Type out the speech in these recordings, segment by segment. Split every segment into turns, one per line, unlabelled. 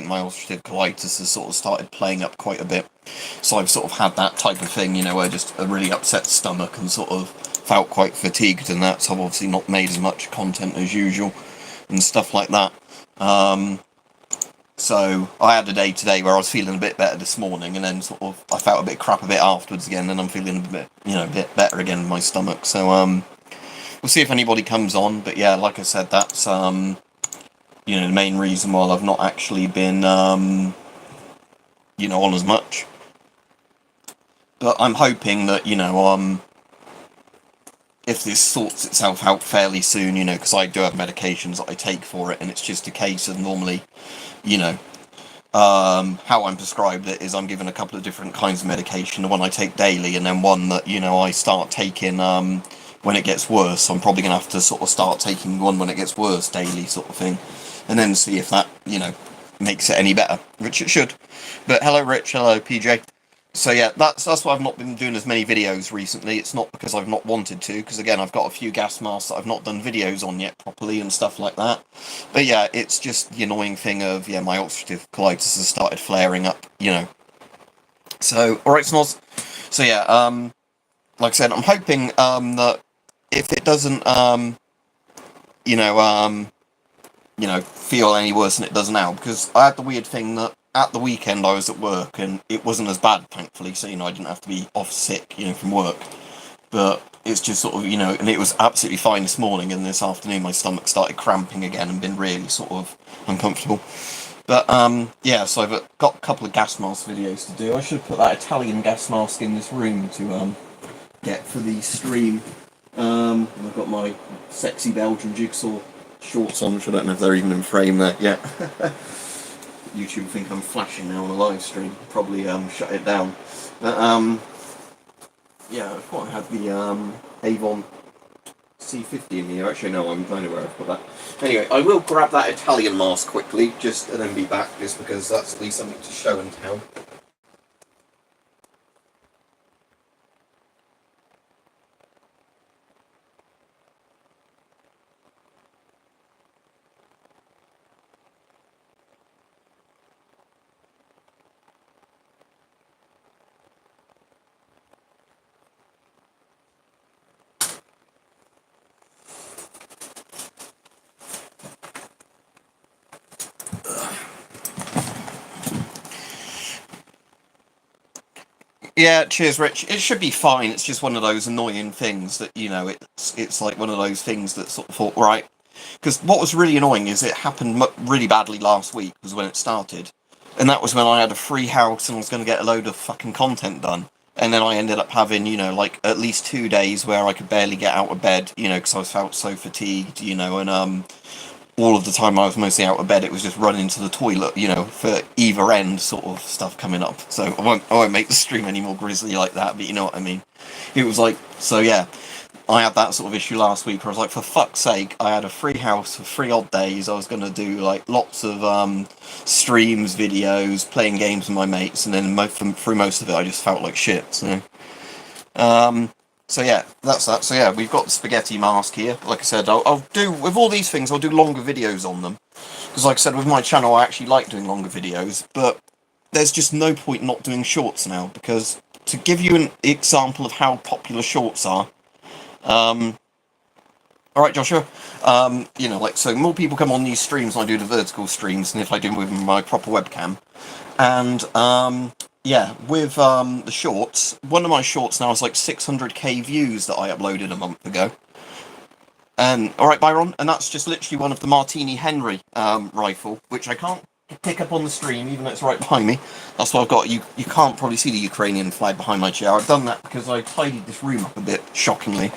my ulcerative colitis has sort of started playing up quite a bit. So I've sort of had that type of thing, you know, where just a really upset stomach and sort of felt quite fatigued and that, so I've obviously not made as much content as usual and stuff like that. So I had a day today where I was feeling a bit better this morning, and then sort of I felt a bit crap a bit afterwards again, and I'm feeling a bit, you know, a bit better again in my stomach. So we'll see if anybody comes on. But yeah, like I said, that's you know, the main reason why I've not actually been you know, on as much. But I'm hoping that, you know, if this sorts itself out fairly soon, you know, because I do have medications that I take for it, and it's just a case of normally, you know, how I'm prescribed it is I'm given a couple of different kinds of medication, the one I take daily, and then one that, you know, I start taking when it gets worse. So I'm probably going to have to sort of start taking one when it gets worse daily, sort of thing, and then see if that, you know, makes it any better, which it should. But hello Rich, hello PJ. So yeah, that's why I've not been doing as many videos recently. It's not because I've not wanted to, because again, I've got a few gas masks that I've not done videos on yet properly and stuff like that. But yeah, it's just the annoying thing of, yeah, my ulcerative colitis has started flaring up, you know. So, alright, Snoz. So yeah, like I said, I'm hoping that if it doesn't, you know, feel any worse than it does now, because I had the weird thing that at the weekend I was at work and it wasn't as bad, thankfully, so, you know, I didn't have to be off sick, you know, from work. But it's just sort of, you know, and it was absolutely fine this morning, and this afternoon my stomach started cramping again and been really sort of uncomfortable. But yeah, so I've got a couple of gas mask videos to do. I should put that Italian gas mask in this room to get for the stream. And I've got my sexy Belgian jigsaw shorts on, which I don't know if they're even in frame there yet. YouTube think I'm flashing now on a live stream. Probably shut it down. But yeah, I thought I had the Avon C50 in here. Actually, no, I'm kind of where I've put that. Anyway, I will grab that Italian mask quickly, just and then be back, just because that's at least something to show and tell. Yeah, cheers, Rich. It should be fine. It's just one of those annoying things that, you know, it's like one of those things that sort of thought, right. Because what was really annoying is it happened really badly last week, was when it started. And that was when I had a free house and I was going to get a load of fucking content done. And then I ended up having, you know, like at least 2 days where I could barely get out of bed, you know, because I felt so fatigued, you know, and all of the time I was mostly out of bed, it was just running to the toilet, you know, for either end sort of stuff coming up. So I won't make the stream any more grisly like that, but you know what I mean. It was like, so yeah, I had that sort of issue last week where I was like, for fuck's sake, I had a free house for 3 odd days. I was going to do like lots of streams, videos, playing games with my mates, and then through most of it I just felt like shit. So yeah, that's that. So yeah, we've got the spaghetti mask here. Like I said, I'll do, with all these things, I'll do longer videos on them. Because like I said, with my channel, I actually like doing longer videos, but there's just no point not doing shorts now, because to give you an example of how popular shorts are, alright Joshua, you know, like, so more people come on these streams when I do the vertical streams than if I do with my proper webcam. And, yeah, with the shorts, one of my shorts now has like 600k views that I uploaded a month ago. And, alright Byron, and that's just literally one of the Martini Henry rifle, which I can't pick up on the stream, even though it's right behind me. That's why I've got, you can't probably see the Ukrainian flag behind my chair. I've done that because I tidied this room up a bit, shockingly.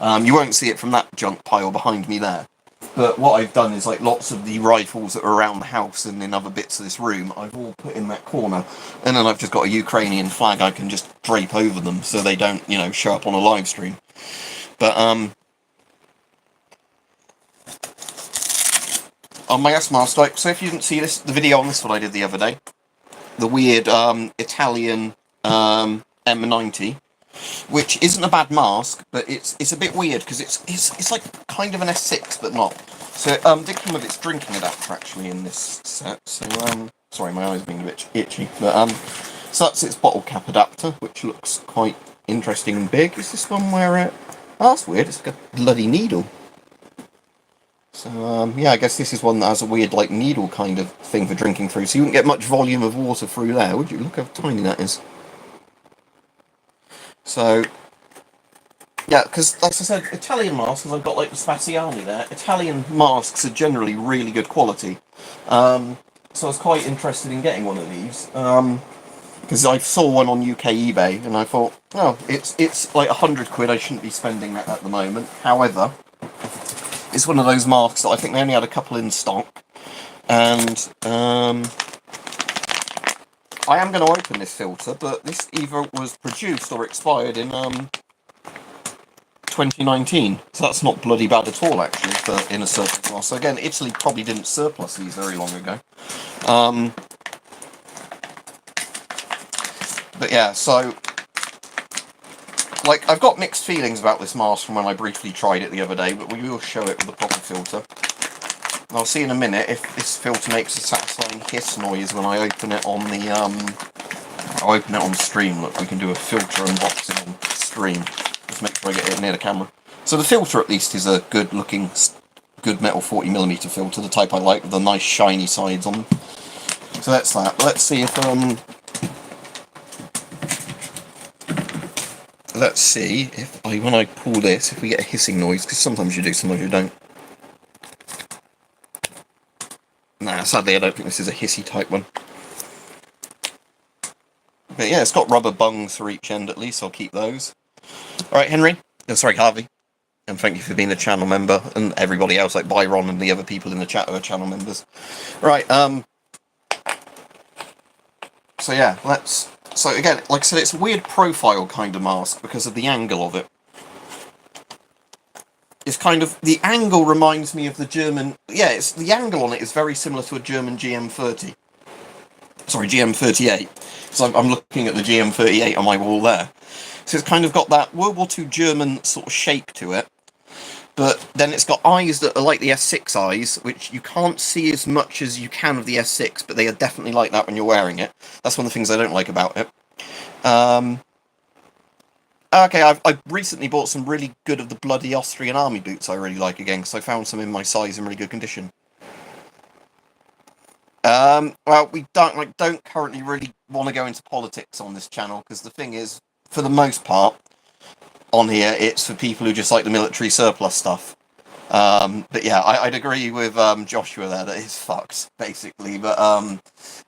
You won't see it from that junk pile behind me there. But what I've done is, like, lots of the rifles that are around the house and in other bits of this room, I've all put in that corner. And then I've just got a Ukrainian flag I can just drape over them so they don't, you know, show up on a live stream. But, on my S-Mask, like, so if you didn't see this, the video on this one I did the other day, the weird, Italian, M90, which isn't a bad mask, but it's a bit weird because it's like kind of an S6 but not. So did come with its drinking adapter actually in this set. So Sorry, my eyes are being a bit itchy. But so that's its bottle cap adapter, which looks quite interesting and big. Is this one where it... Oh, that's weird. It's like a bloody needle. So, yeah, I guess this is one that has a weird, like, needle kind of thing for drinking through. So you wouldn't get much volume of water through there, would you? Look how tiny that is. So, yeah, because, like I said, Italian masks, I've got, like, the Spaziani there. Italian masks are generally really good quality. So I was quite interested in getting one of these. Because I saw one on UK eBay, and I thought, oh, it's like £100. I shouldn't be spending that at the moment. However, it's one of those masks that I think they only had a couple in stock, and I am going to open this filter, but this either was produced or expired in 2019, so that's not bloody bad at all, actually, for in a surplus mask. So again, Italy probably didn't surplus these very long ago. But yeah, so, like, I've got mixed feelings about this mask from when I briefly tried it the other day, but we will show it with the proper filter. And I'll see in a minute if this filter makes a satisfying hiss noise when I open it on the, I'll open it on stream. Look, we can do a filter unboxing on stream. Just make sure I get it near the camera. So the filter, at least, is a good-looking, good metal 40mm filter, the type I like, with the nice shiny sides on them. So that's that. Let's see if, let's see if when I pull this, if we get a hissing noise, because sometimes you do, sometimes you don't. Nah, sadly I don't think this is a hissy type one. But yeah, it's got rubber bungs for each end at least, I'll keep those. Alright, Henry. Oh, sorry, Harvey. And thank you for being a channel member, and everybody else, like Byron and the other people in the chat who are channel members. Right, so yeah, so again, like I said, it's a weird profile kind of mask because of the angle of it. It's kind of, the angle reminds me of the German, yeah, it's, the angle on it is very similar to a German GM30. Sorry, GM38. So I'm looking at the GM38 on my wall there. So it's kind of got that World War II German sort of shape to it. But then it's got eyes that are like the S6 eyes, which you can't see as much as you can of the S6, but they are definitely like that when you're wearing it. That's one of the things I don't like about it. Okay, I've recently bought some really good of the bloody Austrian army boots I really like again, because I found some in my size in really good condition. Well, we don't currently really want to go into politics on this channel, because the thing is, for the most part, on here, it's for people who just like the military surplus stuff. But yeah, I'd agree with Joshua there that it's fucked, basically. But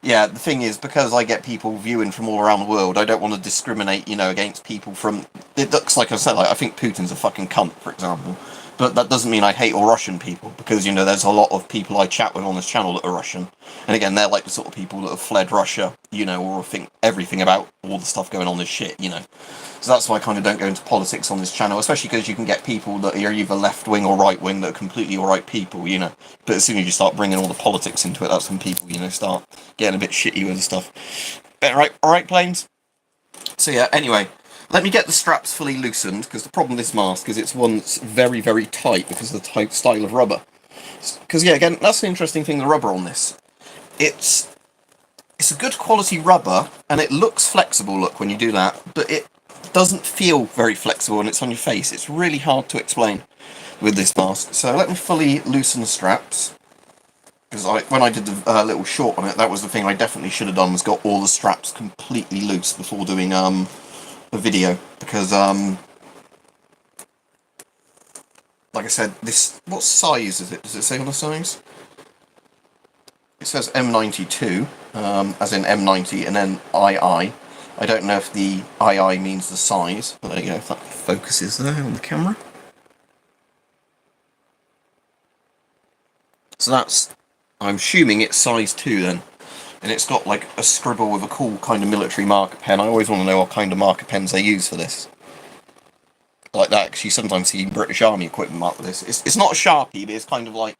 yeah, the thing is, because I get people viewing from all around the world, I don't want to discriminate, you know, against people from... It looks like I said, like, I think Putin's a fucking cunt, for example. But that doesn't mean I hate all Russian people, because, you know, there's a lot of people I chat with on this channel that are Russian. And again, they're like the sort of people that have fled Russia, you know, or think everything about all the stuff going on is shit, you know. So that's why I kind of don't go into politics on this channel, especially because you can get people that are either left-wing or right-wing that are completely alright people, you know. But as soon as you start bringing all the politics into it, that's when people, you know, start getting a bit shitty with the stuff. Alright, planes? So yeah, anyway, let me get the straps fully loosened, because the problem with this mask is it's one that's very, very tight because of the type style of rubber. Because yeah, again, that's the interesting thing, the rubber on this. It's a good quality rubber, and it looks flexible, look, when you do that, but it doesn't feel very flexible when it's on your face. It's really hard to explain with this mask. So let me fully loosen the straps, because when I did the little short on it, that was the thing I definitely should have done, was got all the straps completely loose before doing the video, because like I said, this, what size is it? Does it say on the size? It says M92, as in M90, and then II. I don't know if the II means the size, but there you go, if that focuses there on the camera. So that's, I'm assuming it's size 2 then. And it's got like a scribble with a cool kind of military marker pen. I always want to know what kind of marker pens they use for this. Like that, because you sometimes see British Army equipment marked with this. It's not a Sharpie, but it's kind of like,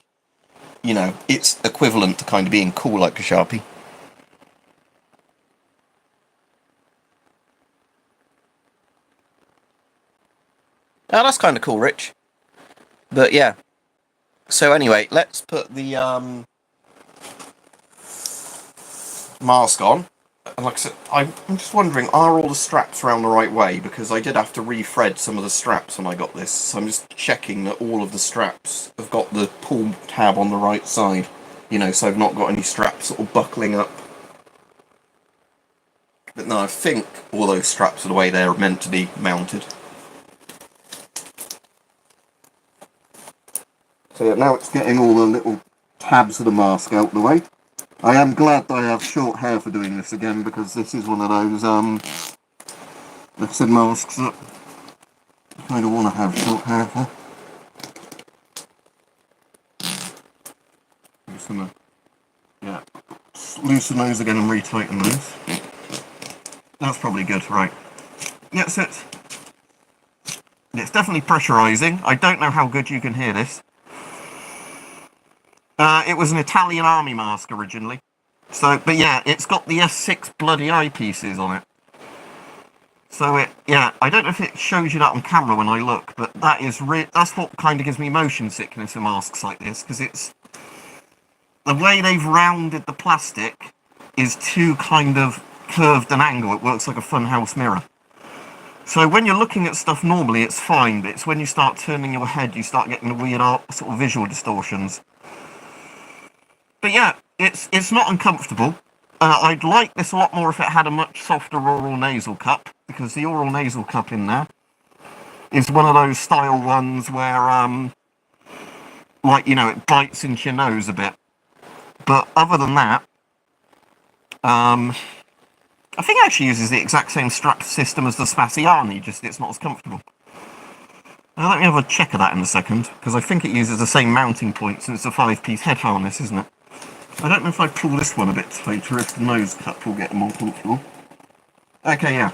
you know, it's equivalent to kind of being cool like a Sharpie. Oh, that's kind of cool, Rich. But yeah. So anyway, let's put the mask on. And like I said, I'm just wondering, are all the straps around the right way? Because I did have to re-thread some of the straps when I got this, so I'm just checking that all of the straps have got the pull tab on the right side. You know, so I've not got any straps sort of buckling up. But no, I think all those straps are the way they're meant to be mounted. So yeah, now it's getting all the little tabs of the mask out the way. I am glad that I have short hair for doing this again, because this is one of those, like I said, masks that you kind of want to have short hair for. I'm just gonna, yeah, loosen those again and retighten those. That's probably good, right. Yeah, so it's definitely pressurising. I don't know how good you can hear this. It was an Italian army mask originally. So, but yeah, it's got the S6 bloody eyepieces on it. So yeah, I don't know if it shows you that on camera when I look, but that's what kind of gives me motion sickness in masks like this, because it's the way they've rounded the plastic is too kind of curved an angle. It works like a funhouse mirror. So when you're looking at stuff normally, it's fine, but it's when you start turning your head, you start getting the weird sort of visual distortions. But yeah, it's not uncomfortable. I'd like this a lot more if it had a much softer oral nasal cup, because the oral nasal cup in there is one of those style ones where, like, you know, it bites into your nose a bit. But other than that, I think it actually uses the exact same strap system as the Spaziani, just it's not as comfortable. Now let me have a check of that in a second, because I think it uses the same mounting point, since it's a 5-piece head harness, isn't it? I don't know if I pull this one a bit tighter, if the nose cup will get more comfortable. Okay, yeah.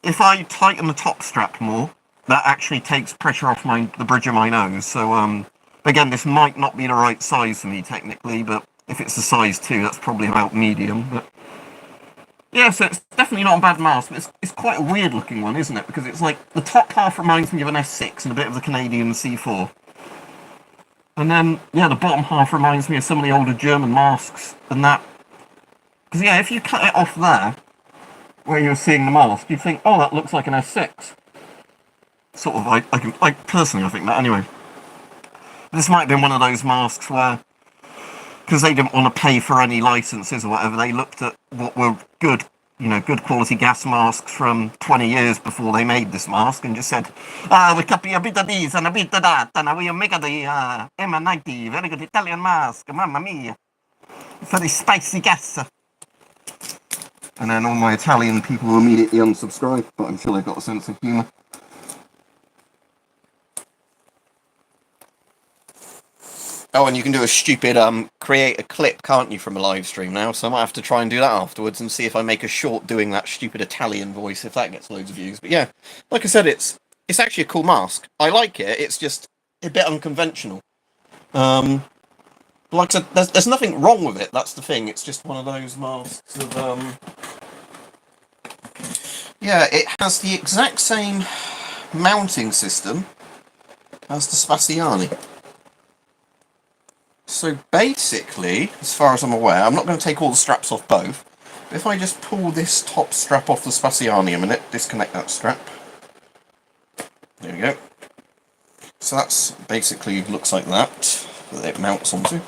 If I tighten the top strap more, that actually takes pressure off the bridge of my nose, so, again, this might not be the right size for me, technically, but if it's a size 2, that's probably about medium, but... Yeah, so it's definitely not a bad mask, but it's quite a weird looking one, isn't it? Because it's like, the top half reminds me of an S6 and a bit of the Canadian C4. And then, yeah, the bottom half reminds me of some of the older German masks, and that... Because, yeah, if you cut it off there, where you're seeing the mask, you'd think, oh, that looks like an S6. Sort of, I personally, I think that, anyway. This might have been one of those masks where, because they didn't want to pay for any licenses or whatever, they looked at what were good, you know, good quality gas masks from 20 years before they made this mask, and just said, we copy a bit of this and a bit of that, and we make the M90, very good Italian mask, mamma mia, very spicy gas. And then all my Italian people will immediately unsubscribe, but I'm sure they've got a sense of humour. Oh, and you can do a stupid, create a clip, can't you, from a live stream now? So I might have to try and do that afterwards and see if I make a short doing that stupid Italian voice, if that gets loads of views. But yeah, like I said, it's actually a cool mask. I like it, it's just a bit unconventional. Like I said, there's nothing wrong with it, that's the thing. It's just one of those masks of, yeah, it has the exact same mounting system as the Spaziani. So basically, as far as I'm aware, I'm not going to take all the straps off both, but if I just pull this top strap off the Spaziani a minute, disconnect that strap. There we go. So that's basically looks like that it mounts onto.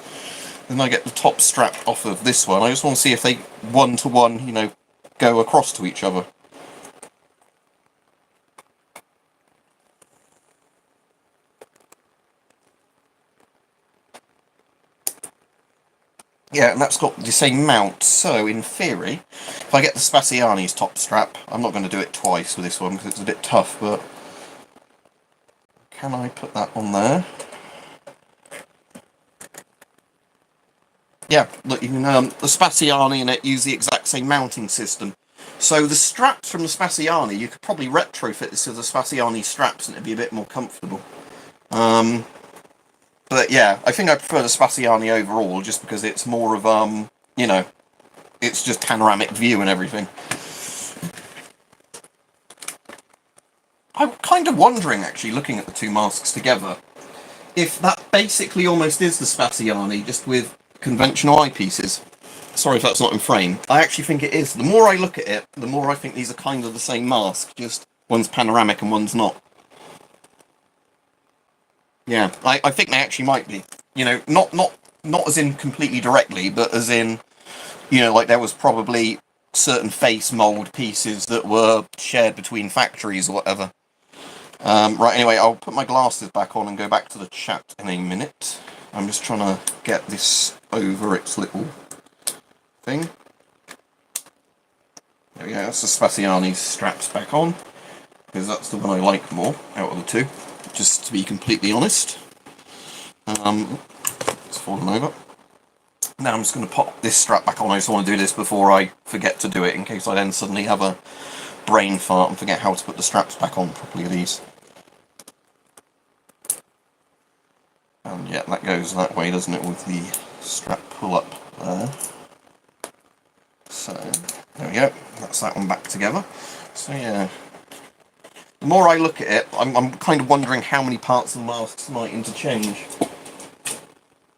Then I get the top strap off of this one. I just want to see if they one-to-one, you know, go across to each other. Yeah, and that's got the same mount, so in theory, if I get the Spaziani's top strap, I'm not going to do it twice with this one because it's a bit tough, but can I put that on there? Yeah, look, you can, the Spaziani and it use the exact same mounting system. So the straps from the Spaziani, you could probably retrofit this to the Spaziani straps and it'd be a bit more comfortable. But yeah, I think I prefer the Spaziani overall, just because it's more of, you know, it's just panoramic view and everything. I'm kind of wondering, actually, looking at the two masks together, if that basically almost is the Spaziani, just with conventional eyepieces. Sorry if that's not in frame. I actually think it is. The more I look at it, the more I think these are kind of the same mask, just one's panoramic and one's not. Yeah, I think they actually might be. You know, not as in completely directly, but as in, you know, like there was probably certain face mold pieces that were shared between factories or whatever. Right, anyway, I'll put my glasses back on and go back to the chat in a minute. I'm just trying to get this over its little thing. There we go, that's the Spaziani's straps back on, because that's the one I like more out of the two, just to be completely honest. It's fallen over. Now I'm just going to pop this strap back on. I just want to do this before I forget to do it, in case I then suddenly have a brain fart and forget how to put the straps back on properly, these. And yeah, that goes that way, doesn't it, with the strap pull up there. So, there we go, that's that one back together. So yeah, the more I look at it, I'm kind of wondering how many parts of the masks might interchange.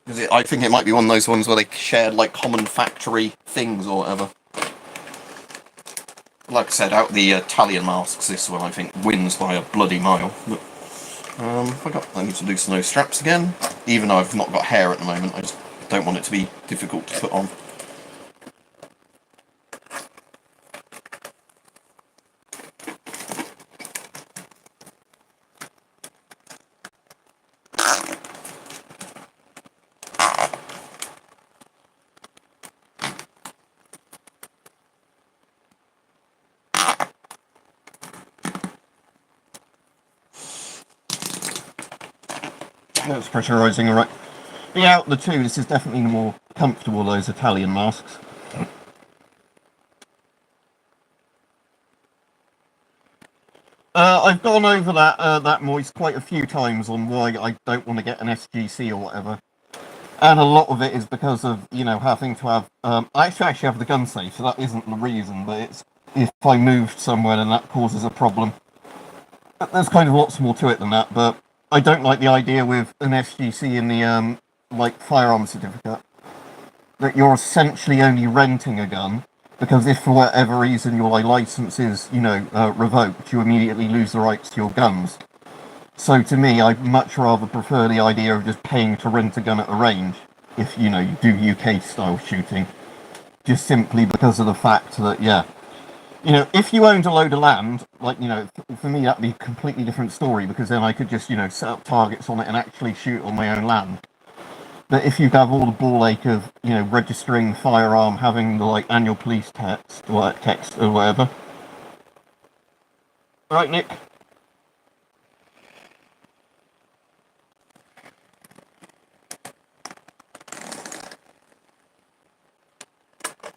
Because I think it might be one of those ones where they shared like common factory things or whatever. Like I said, out the Italian masks, this one I think wins by a bloody mile. But, I need to loosen those straps again. Even though I've not got hair at the moment, I just don't want it to be difficult to put on. That's pressurising, alright. Yeah, out of the two, this is definitely the more comfortable of those Italian masks. I've gone over that moist quite a few times on why I don't want to get an SGC or whatever. And a lot of it is because of, you know, having to have... I actually have the gun safe, so that isn't the reason, but it's if I moved somewhere then that causes a problem. But there's kind of lots more to it than that, but I don't like the idea with an SGC in the, like, firearm certificate, that you're essentially only renting a gun, because if for whatever reason your license is, you know, revoked, you immediately lose the rights to your guns. So to me, I'd much rather prefer the idea of just paying to rent a gun at a range, if, you know, you do UK-style shooting, just simply because of the fact that, yeah, you know, if you owned a load of land, like, you know, for me that'd be a completely different story, because then I could just, you know, set up targets on it and actually shoot on my own land. But if you have all the ball ache of, you know, registering the firearm, having the, like, annual police text or whatever. Alright, Nick?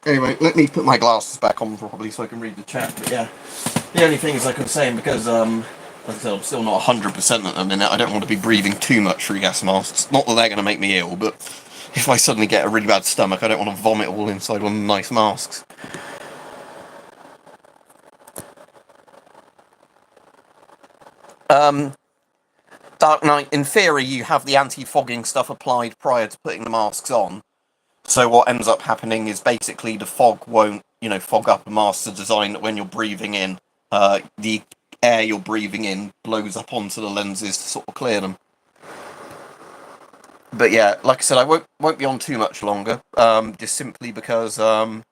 Anyway, let me put my glasses back on properly so I can read the chat, but yeah. The only thing is, like I was saying, because, like I said, I'm still not 100% at the minute, I don't want to be breathing too much through gas masks. Not that they're going to make me ill, but if I suddenly get a really bad stomach, I don't want to vomit all inside one of the nice masks. Dark Knight, in theory, you have the anti-fogging stuff applied prior to putting the masks on. So what ends up happening is basically the fog won't, you know, fog up a mask to design that when you're breathing in, the air you're breathing in blows up onto the lenses to sort of clear them. But yeah, like I said, I won't be on too much longer, just simply because, like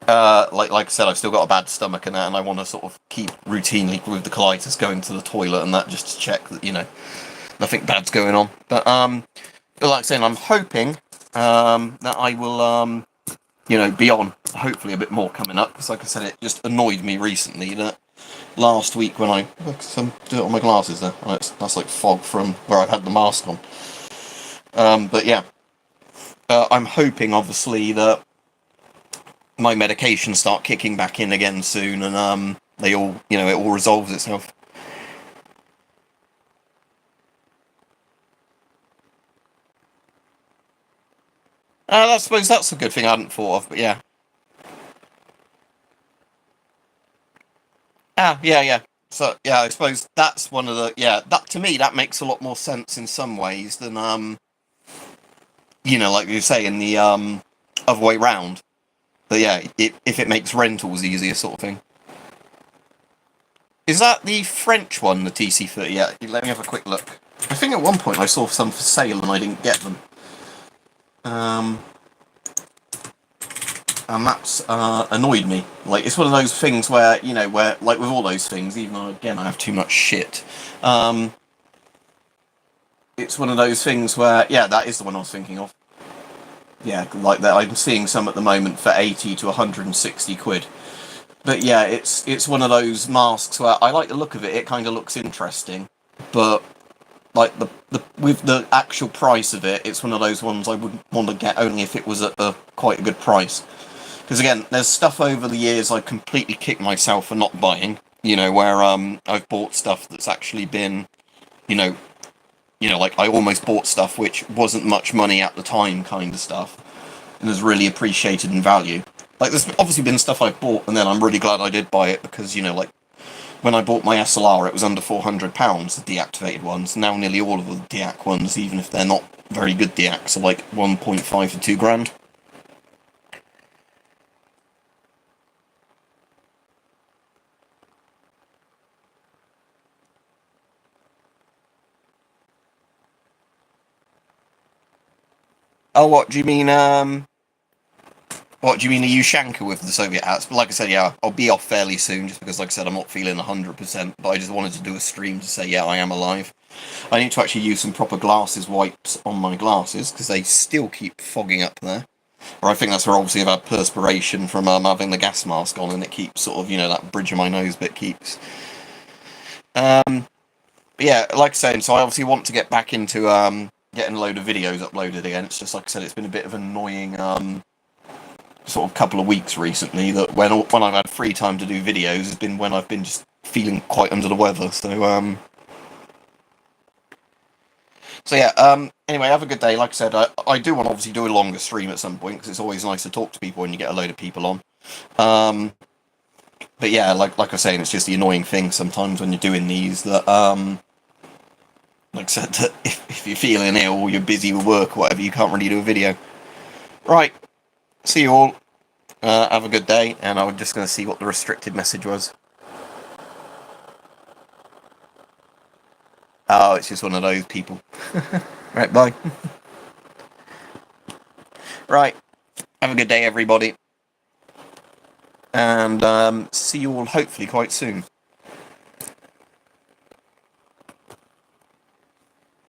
I said, I've still got a bad stomach and that, and I want to sort of keep routinely with the colitis going to the toilet and that, just to check that, you know, nothing bad's going on. But like I said, I'm hoping that I will, you know, be on hopefully a bit more coming up, because like I said, it just annoyed me recently that last week when some dirt on my glasses there, that's like fog from where I've had the mask on. But yeah, I'm hoping obviously that my medications start kicking back in again soon, and they all, you know, it all resolves itself. I suppose that's a good thing I hadn't thought of, but yeah. Yeah. So, yeah, I suppose that's one of the, yeah, that, to me, that makes a lot more sense in some ways than, like you say, in the other way round. But yeah, if it makes rentals easier, sort of thing. Is that the French one, the TC30? Yeah, let me have a quick look. I think at one point I saw some for sale and I didn't get them. And that's annoyed me. Like, it's one of those things where, where, like with all those things, even though, again, I have too much shit, it's one of those things where, yeah, that is the one I was thinking of. Yeah, like that. I'm seeing some at the moment for 80 to 160 quid. But yeah, it's one of those masks where I like the look of it. It kind of looks interesting, but like the with the actual price of it, it's one of those ones I would want to get only if it was at quite a good price. Because again, there's stuff over the years I completely kicked myself for not buying. Where I've bought stuff that's actually been, you know, like I almost bought stuff which wasn't much money at the time, kind of stuff, and is really appreciated in value. Like, there's obviously been stuff I've bought, and then I'm really glad I did buy it because, like, when I bought my SLR, it was under £400, the deactivated ones. Now nearly all of the deac ones, even if they're not very good deacs, are like 1.5 to 2 grand. Oh, what do you mean? What do you mean? Are you Shanker with the Soviet hats? But like I said, yeah, I'll be off fairly soon, just because, like I said, I'm not feeling 100%. But I just wanted to do a stream to say, yeah, I am alive. I need to actually use some proper glasses wipes on my glasses because they still keep fogging up there. Or I think that's where obviously I've had perspiration from having the gas mask on, and it keeps sort of, that bridge of my nose bit keeps. But yeah, like I said, so I obviously want to get back into getting a load of videos uploaded again. It's just, like I said, it's been a bit of an annoying sort of couple of weeks recently that when I've had free time to do videos has been when I've been just feeling quite under the weather. So yeah, anyway, have a good day. Like I said, I do want to obviously do a longer stream at some point because it's always nice to talk to people when you get a load of people on. But yeah, like I was saying, it's just the annoying thing sometimes when you're doing these that, like I said, that if you're feeling ill or you're busy with work or whatever, you can't really do a video. Right, see you all. Have a good day, and I'm just going to see what the restricted message was. Oh, it's just one of those people. Right, bye. Right, have a good day, everybody. And see you all hopefully quite soon.